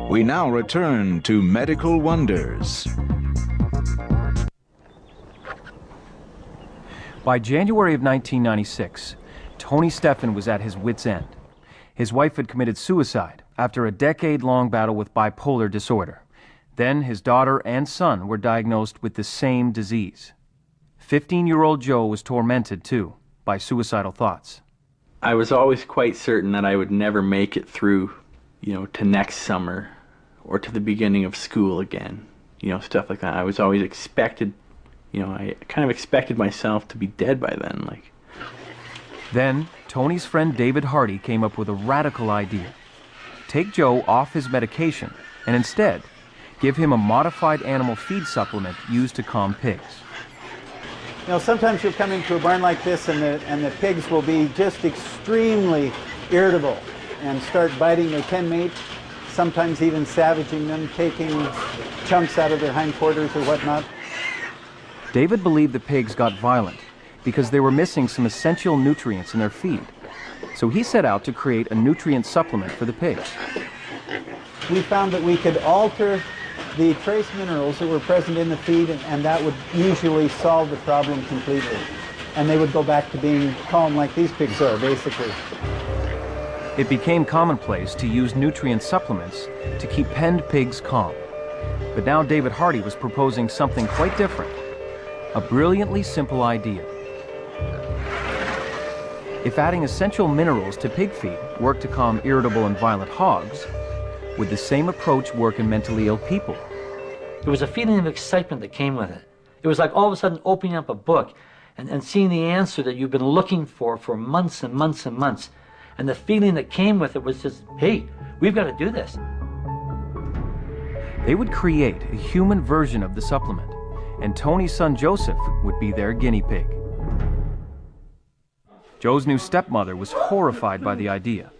We now return to Medical Wonders. By January of 1996, Tony Stephan was at his wit's end. His wife had committed suicide after a decade-long battle with bipolar disorder. Then his daughter and son were diagnosed with the same disease. 15-year-old Joe was tormented, too, by suicidal thoughts. I was always quite certain that I would never make it through, to next summer or to the beginning of school again, stuff like that. I was always expected, I kind of expected myself to be dead by then, Then, Tony's friend David Hardy came up with a radical idea. Take Joe off his medication and instead give him a modified animal feed supplement used to calm pigs. Sometimes you'll come into a barn like this and the pigs will be just extremely irritable and start biting their pen mate, sometimes even savaging them, taking chunks out of their hindquarters or whatnot. David believed the pigs got violent because they were missing some essential nutrients in their feed. So he set out to create a nutrient supplement for the pigs. We found that we could alter the trace minerals that were present in the feed, and that would usually solve the problem completely. And they would go back to being calm like these pigs are, basically. It became commonplace to use nutrient supplements to keep penned pigs calm. But now David Hardy was proposing something quite different. A brilliantly simple idea. If adding essential minerals to pig feed worked to calm irritable and violent hogs, would the same approach work in mentally ill people? There was a feeling of excitement that came with it. It was like all of a sudden opening up a book and seeing the answer that you've been looking for months and months and months. And the feeling that came with it was just, hey, we've got to do this. They would create a human version of the supplement, and Tony's son Joseph would be their guinea pig. Joe's new stepmother was horrified by the idea.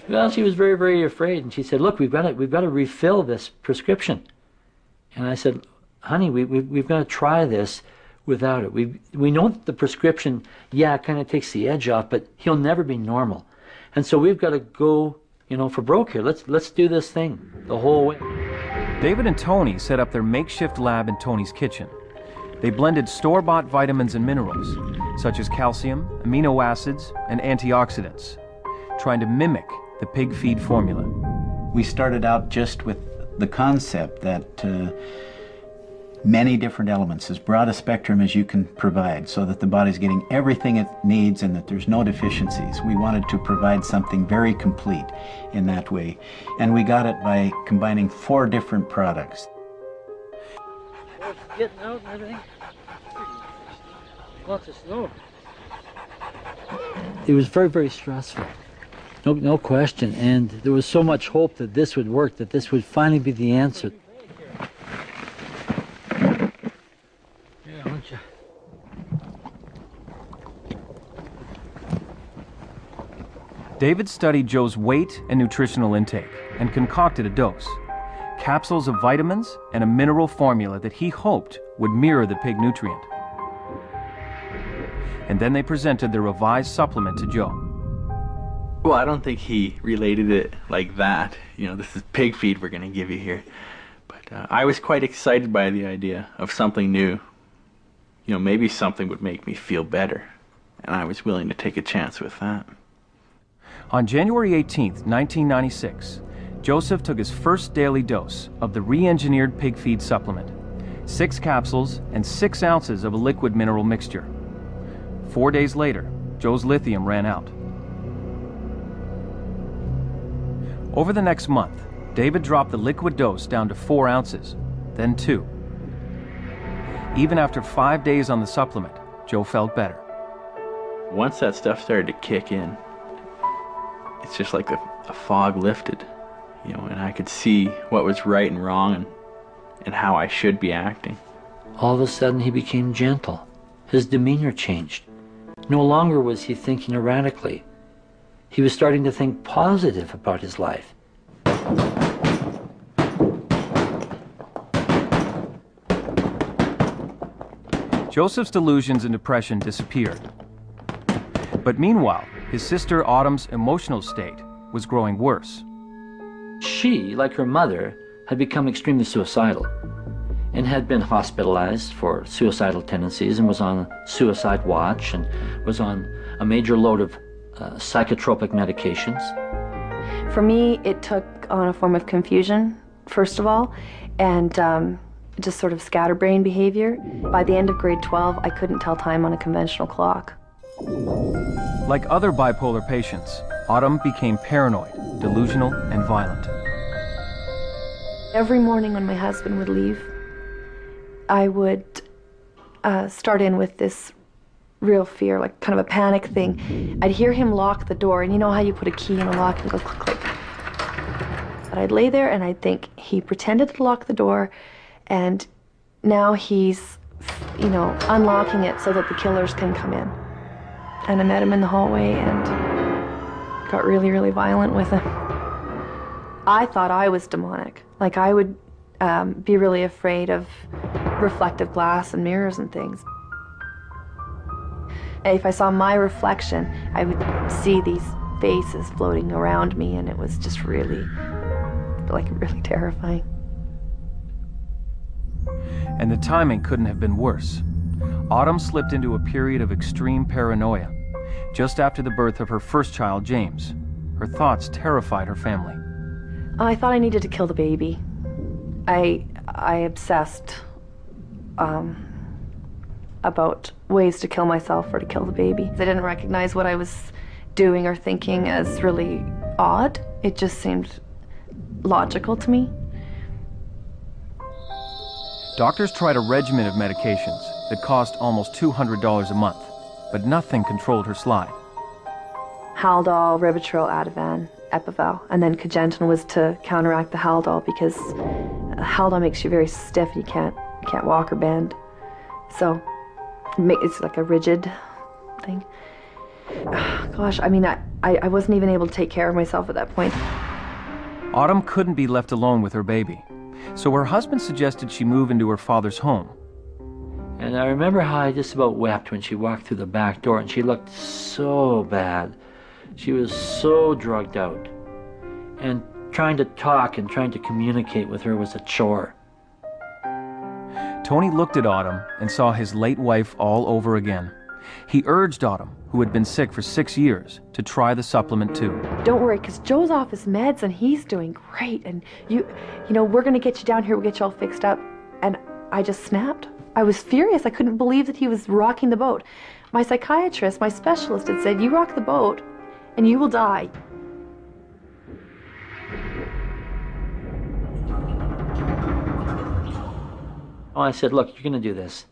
Well, she was very, very afraid, and she said, look, we've got to refill this prescription. And I said, honey, we've got to try this without it. We know that the prescription, it kind of takes the edge off, but he'll never be normal. And so we've got to go, for broke here. Let's do this thing the whole way. David and Tony set up their makeshift lab in Tony's kitchen. They blended store-bought vitamins and minerals, such as calcium, amino acids, and antioxidants, trying to mimic the pig feed formula. We started out just with the concept that many different elements, as broad a spectrum as you can provide, so that the body's getting everything it needs and that there's no deficiencies. We wanted to provide something very complete in that way. And we got it by combining 4 different products. Getting out and everything. Lots of snow. It was very, very stressful. No question. And there was so much hope that this would work, that this would finally be the answer. Yeah, aren't you? David studied Joe's weight and nutritional intake and concocted a dose. Capsules of vitamins and a mineral formula that he hoped would mirror the pig nutrient. And then they presented the revised supplement to Joe. Well, I don't think he related it like that. This is pig feed we're going to give you here. But I was quite excited by the idea of something new. Maybe something would make me feel better. And I was willing to take a chance with that. On January 18th, 1996, Joseph took his first daily dose of the re-engineered pig feed supplement, 6 capsules and 6 ounces of a liquid mineral mixture. 4 days later, Joe's lithium ran out. Over the next month, David dropped the liquid dose down to 4 ounces, then 2. Even after 5 days on the supplement, Joe felt better. Once that stuff started to kick in, it's just like a fog lifted, and I could see what was right and wrong and how I should be acting. All of a sudden he became gentle. His demeanor changed. No longer was he thinking erratically. He was starting to think positive about his life. Joseph's delusions and depression disappeared. But meanwhile, his sister Autumn's emotional state was growing worse. She, like her mother, had become extremely suicidal and had been hospitalized for suicidal tendencies and was on suicide watch and was on a major load of psychotropic medications. For me, it took on a form of confusion, first of all, and just sort of scatterbrain behavior. By the end of grade 12, I couldn't tell time on a conventional clock. Like other bipolar patients, Autumn became paranoid, delusional, and violent. Every morning when my husband would leave, I would start in with this real fear, like kind of a panic thing. I'd hear him lock the door, and you know how you put a key in a lock and go click, click. But I'd lay there and I'd think he pretended to lock the door, and now he's, you know, unlocking it so that the killers can come in. And I met him in the hallway and got really, really violent with him. I thought I was demonic. Like I would be really afraid of reflective glass and mirrors and things. If I saw my reflection, I would see these faces floating around me, and it was just really, like, really terrifying. And the timing couldn't have been worse. Autumn slipped into a period of extreme paranoia. Just after the birth of her first child, James, her thoughts terrified her family. I thought I needed to kill the baby. I obsessed about ways to kill myself or to kill the baby. I didn't recognize what I was doing or thinking as really odd. It just seemed logical to me. Doctors tried a regimen of medications that cost almost $200 a month, but nothing controlled her slide. Haldol, Ribotril, Ativan, Epival, and then Cogentin was to counteract the Haldol because Haldol makes you very stiff. You can't walk or bend. So it's like a rigid thing. Gosh, I mean, I wasn't even able to take care of myself at that point. Autumn couldn't be left alone with her baby, so her husband suggested she move into her father's home. And I remember how I just about wept when she walked through the back door, and she looked so bad. She was so drugged out. And trying to talk and trying to communicate with her was a chore. Tony looked at Autumn and saw his late wife all over again. He urged Autumn, who had been sick for 6 years, to try the supplement too. Don't worry, because Joe's off his meds and he's doing great. And you know, we're going to get you down here, we'll get you all fixed up. And I just snapped. I was furious. I couldn't believe that he was rocking the boat. My psychiatrist, my specialist, had said, you rock the boat and you will die. Oh, I said, look, you're going to do this.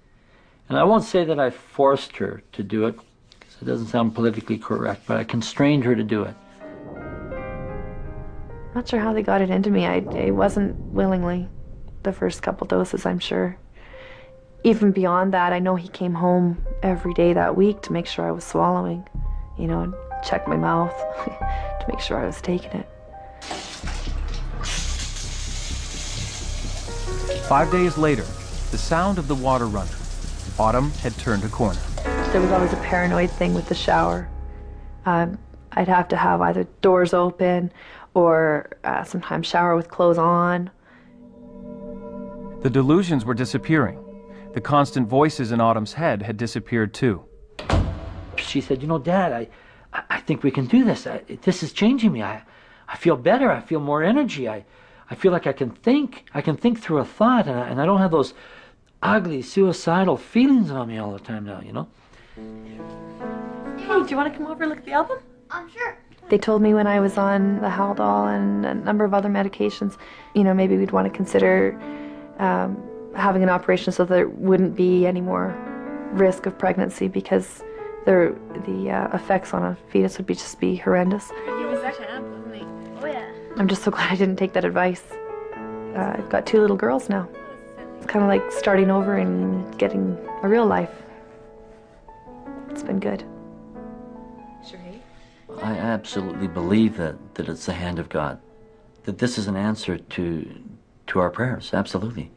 And I won't say that I forced her to do it, because it doesn't sound politically correct, but I constrained her to do it. Not sure how they got it into me. I wasn't willingly the first couple doses, I'm sure. Even beyond that, I know he came home every day that week to make sure I was swallowing, you know, and check my mouth to make sure I was taking it. 5 days later, the sound of the water running. Autumn had turned a corner. There was always a paranoid thing with the shower. I'd have to have either doors open or sometimes shower with clothes on. The delusions were disappearing. The constant voices in Autumn's head had disappeared too. She said, you know, Dad, I think we can do this. This is changing me. I feel better. I feel more energy. I feel like I can think through a thought, and I don't have those ugly, suicidal feelings on me all the time now, you know? Hey, do you want to come over and look at the album? Sure. They told me when I was on the Haldol and a number of other medications, you know, maybe we'd want to consider having an operation so there wouldn't be any more risk of pregnancy because the effects on a fetus would just be horrendous. He was that champ, wasn't he? Oh, yeah. I'm just so glad I didn't take that advice. I've got 2 little girls now. It's kind of like starting over and getting a real life. It's been good. Sure. I absolutely believe that it's the hand of God, that this is an answer to our prayers, absolutely.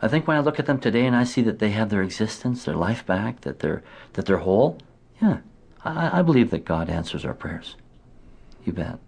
I think when I look at them today and I see that they have their existence, their life back, that they're whole, yeah, I believe that God answers our prayers. You bet.